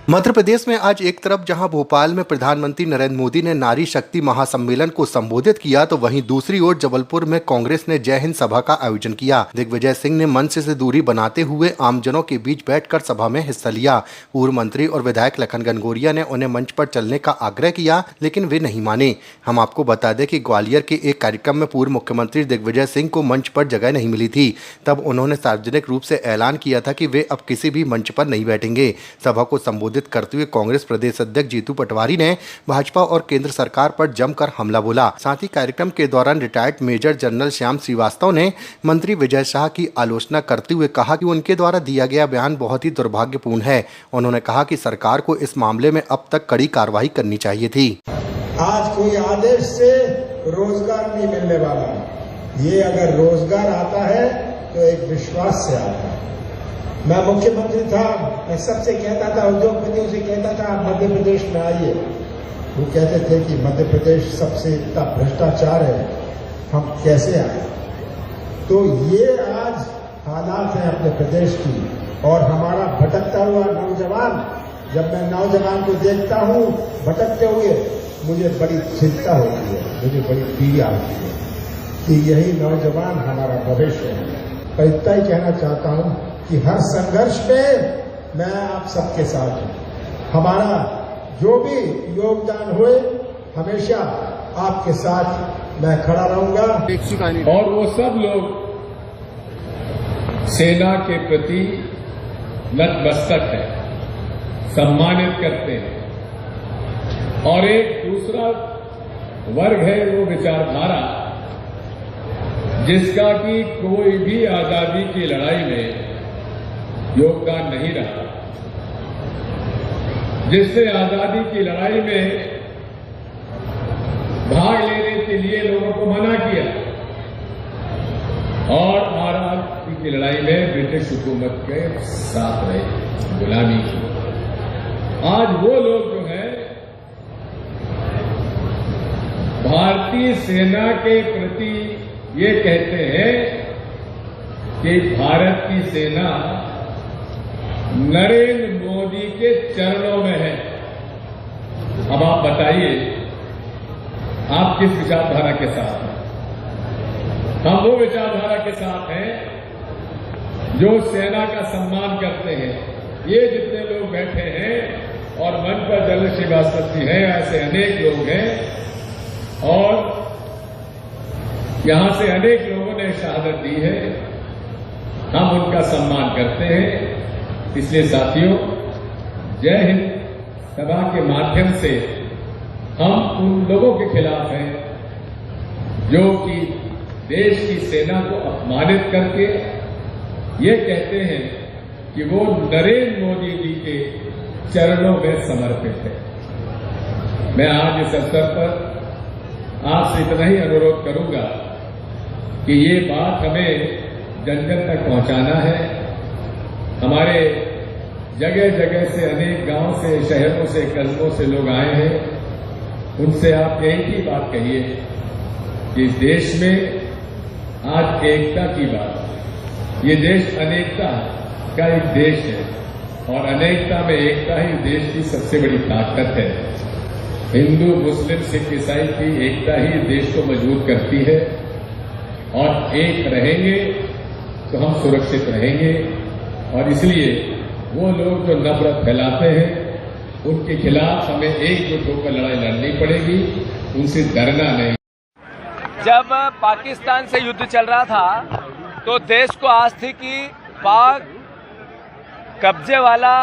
मध्य प्रदेश में आज एक तरफ जहां भोपाल में प्रधानमंत्री नरेंद्र मोदी ने नारी शक्ति महासम्मेलन को संबोधित किया, तो वहीं दूसरी ओर जबलपुर में कांग्रेस ने जय हिंद सभा का आयोजन किया। दिग्विजय सिंह ने मंच से दूरी बनाते हुए आमजनों के बीच बैठकर सभा में हिस्सा लिया। पूर्व मंत्री और विधायक लखन घनघोरिया ने उन्हें मंच पर चलने का आग्रह किया, लेकिन वे नहीं माने। हम आपको बता दें कि ग्वालियर के एक कार्यक्रम में पूर्व मुख्यमंत्री दिग्विजय सिंह को मंच पर जगह नहीं मिली थी। तब उन्होंने सार्वजनिक रूप से ऐलान किया था कि वे अब किसी भी मंच पर नहीं बैठेंगे। सभा को संबोधित करते हुए कांग्रेस प्रदेश अध्यक्ष जीतू पटवारी ने भाजपा और केंद्र सरकार पर जमकर हमला बोला। साथ ही कार्यक्रम के दौरान retired major general Shyam Srivastava ने मंत्री विजय शाह की आलोचना करते हुए कहा कि उनके द्वारा दिया गया बयान बहुत ही दुर्भाग्यपूर्ण है। उन्होंने कहा कि सरकार को इस मामले में अब तक कड़ी कार्रवाई करनी चाहिए थी। आज कोई आदेश से रोजगार नहीं मिलने वाला। ये अगर रोजगार आता है तो एक विश्वास से आता है। मैं मुख्यमंत्री था, मैं सबसे कहता था, उद्योगपतियों से कहता था आप मध्य प्रदेश में आइए। वो कहते थे कि मध्य प्रदेश सबसे इतना भ्रष्टाचार है, हम कैसे आए। तो ये आज हालात है अपने प्रदेश की। और हमारा भटकता हुआ नौजवान, जब मैं नौजवान को देखता हूँ भटकते हुए, मुझे बड़ी चिंता होती है, मुझे बड़ी पीड़ा होती है कि यही नौजवान हमारा भविष्य है। पर इतना ही कहना चाहता हूँ कि हर संघर्ष में मैं आप सबके साथ हूं। हमारा जो भी योगदान हुए, हमेशा आपके साथ मैं खड़ा रहूंगा। और वो सब लोग सेना के प्रति नतमस्तक है, सम्मानित करते हैं। और एक दूसरा वर्ग है वो विचारधारा जिसका कि कोई भी आजादी की लड़ाई में योगदान नहीं रहा, जिसने आजादी की लड़ाई में भाग लेने के लिए लोगों को मना किया और आजादी की लड़ाई में ब्रिटिश हुकूमत के साथ रहे, गुलामी की। आज वो लोग जो है भारतीय सेना के प्रति ये कहते हैं कि भारत की सेना नरेंद्र मोदी के चरणों में है। अब आप बताइए, आप किस विचारधारा के साथ हैं? हम वो विचारधारा के साथ हैं जो सेना का सम्मान करते हैं। ये जितने लोग बैठे हैं और मंच पर जनरल श्रीवास्तव जी हैं, ऐसे अनेक लोग हैं और यहां से अनेक लोगों ने शहादत दी है। हम उनका सम्मान करते हैं। इसलिए साथियों, जय हिंद सभा के माध्यम से हम उन लोगों के खिलाफ हैं जो कि देश की सेना को अपमानित करके ये कहते हैं कि वो नरेंद्र मोदी जी के चरणों में समर्पित है। मैं आज इस अवसर पर आपसे इतना ही अनुरोध करूंगा कि ये बात हमें जन जन तक पहुंचाना है। हमारे जगह जगह से, अनेक गांव से, शहरों से, कस्बों से लोग आए हैं। उनसे आप एक ही बात कहिए कि इस देश में आज एकता की बात, ये देश अनेकता का एक देश है और अनेकता में एकता ही देश की सबसे बड़ी ताकत है। हिंदू, मुस्लिम, सिख, ईसाई की एकता ही देश को मजबूत करती है और एक रहेंगे तो हम सुरक्षित रहेंगे। और इसलिए वो लोग जो नफरत फैलाते हैं उनके खिलाफ हमें एकजुट होकर लड़ाई लड़नी पड़ेगी, उनसे डरना नहीं। जब पाकिस्तान से युद्ध चल रहा था तो देश को आस थी कि पाक कब्जे वाला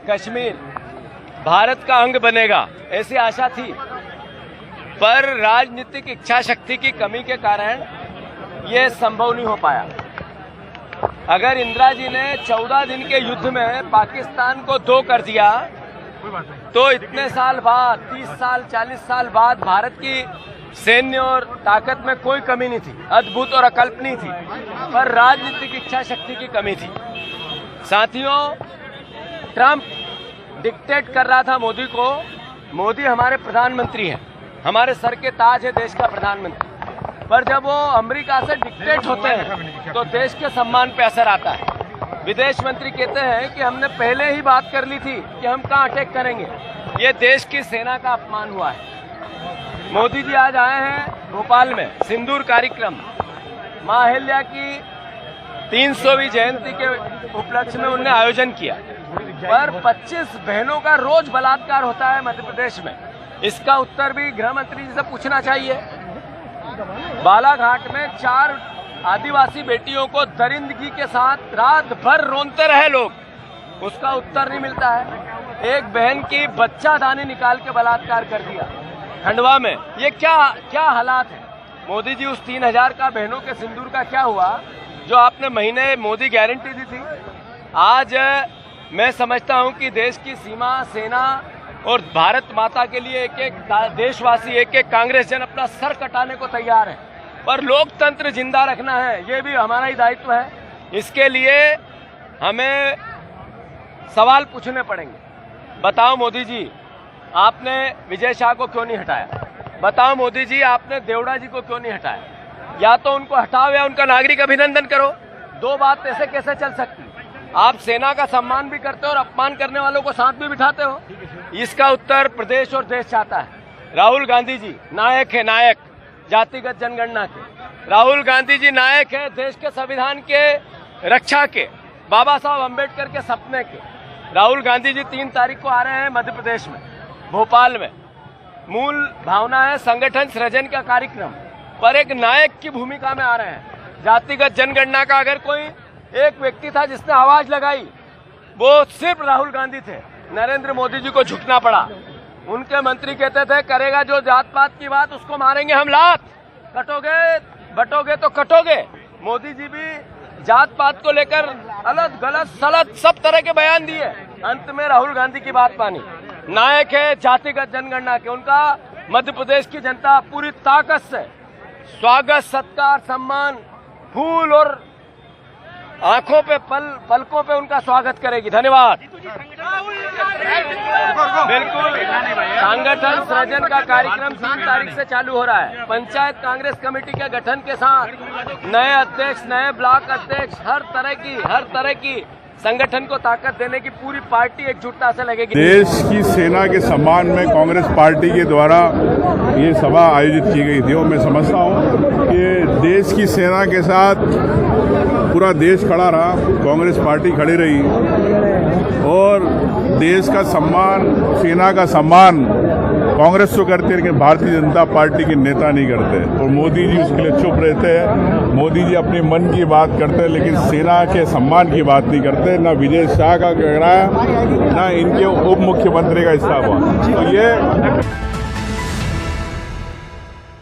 कश्मीर भारत का अंग बनेगा, ऐसी आशा थी। पर राजनीतिक इच्छा शक्ति की कमी के कारण ये संभव नहीं हो पाया। अगर इंदिरा जी ने 14 दिन के युद्ध में पाकिस्तान को 2 कर दिया तो इतने साल बाद, 30 साल 40 साल बाद भारत की सैन्य और ताकत में कोई कमी नहीं थी, अद्भुत और अकल्पनीय थी। पर राजनीतिक इच्छा शक्ति की कमी थी। साथियों, ट्रंप डिक्टेट कर रहा था मोदी को। मोदी हमारे प्रधानमंत्री हैं, हमारे सर के ताज है देश का प्रधानमंत्री। पर जब वो अमेरिका से डिक्टेट होते हैं तो देश के सम्मान पे असर आता है। विदेश मंत्री कहते हैं कि हमने पहले ही बात कर ली थी कि हम कहाँ अटैक करेंगे। ये देश की सेना का अपमान हुआ है। मोदी जी आज आए हैं भोपाल में, सिंदूर कार्यक्रम, मां अहिल्या की 300वीं जयंती के उपलक्ष्य में उन्होंने आयोजन किया, पर 25 बहनों का रोज बलात्कार होता है मध्य प्रदेश में। इसका उत्तर भी गृह मंत्री जी से पूछना चाहिए। बालाघाट में 4 आदिवासी बेटियों को दरिंदगी के साथ रात भर रोनते रहे लोग, उसका उत्तर नहीं मिलता है। एक बहन की बच्चा दानी निकाल के बलात्कार कर दिया खंडवा में। ये क्या हालात है। मोदी जी उस 3000 का बहनों के सिंदूर का क्या हुआ जो आपने महीने मोदी गारंटी दी थी। आज मैं समझता हूं कि देश की सीमा, सेना और भारत माता के लिए एक एक देशवासी, एक एक कांग्रेस जन अपना सर कटाने को तैयार है, पर लोकतंत्र जिंदा रखना है, ये भी हमारा ही दायित्व है। इसके लिए हमें सवाल पूछने पड़ेंगे। बताओ मोदी जी, आपने विजय शाह को क्यों नहीं हटाया? बताओ मोदी जी, आपने देवड़ा जी को क्यों नहीं हटाया? या तो उनको हटाओ या उनका नागरिक अभिनंदन करो। दो बात ऐसे कैसे चल सकती? आप सेना का सम्मान भी करते हो और अपमान करने वालों को साथ भी बिठाते हो। इसका उत्तर प्रदेश और देश चाहता है। राहुल गांधी जी नायक है, नायक जातिगत जनगणना के। राहुल गांधी जी नायक है देश के संविधान के रक्षा के, बाबा साहब अम्बेडकर के सपने के। राहुल गांधी जी 3 तारीख को आ रहे हैं मध्य प्रदेश में, भोपाल में। मूल भावना है संगठन सृजन का कार्यक्रम, पर एक नायक की भूमिका में आ रहे हैं। जातिगत जनगणना का अगर कोई एक व्यक्ति था जिसने आवाज लगाई, वो सिर्फ राहुल गांधी थे। नरेंद्र मोदी जी को झुकना पड़ा। उनके मंत्री कहते थे करेगा जो जात पात की बात उसको मारेंगे हम लात, कटोगे बटोगे तो कटोगे। मोदी जी भी जात पात को लेकर अलग गलत सलत सब तरह के बयान दिए, अंत में राहुल गांधी की बात मानी। नायक है जातिगत जनगणना के, उनका मध्य प्रदेश की जनता पूरी ताकत से स्वागत, सत्कार, सम्मान, फूल और आंखों पे पलकों पे उनका स्वागत करेगी। धन्यवाद। बिल्कुल, संगठन सृजन का कार्यक्रम 3 तारीख से चालू हो रहा है। पंचायत कांग्रेस कमेटी के गठन के साथ नए अध्यक्ष, नए ब्लॉक अध्यक्ष, हर तरह की संगठन को ताकत देने की पूरी पार्टी एकजुटता से लगेगी। देश की सेना के सम्मान में कांग्रेस पार्टी के द्वारा ये सभा आयोजित की गई थी और मैं समझता हूँ कि देश की सेना के साथ पूरा देश खड़ा रहा, कांग्रेस पार्टी खड़ी रही और देश का सम्मान, सेना का सम्मान कांग्रेस तो करती है लेकिन भारतीय जनता पार्टी के नेता नहीं करते और मोदी जी उसके लिए चुप रहते हैं। मोदी जी अपने मन की बात करते हैं लेकिन सेना के सम्मान की बात नहीं करते। ना विजय शाह का कह रहा है, ना इनके उप मुख्यमंत्री का इस्तीफा। तो ये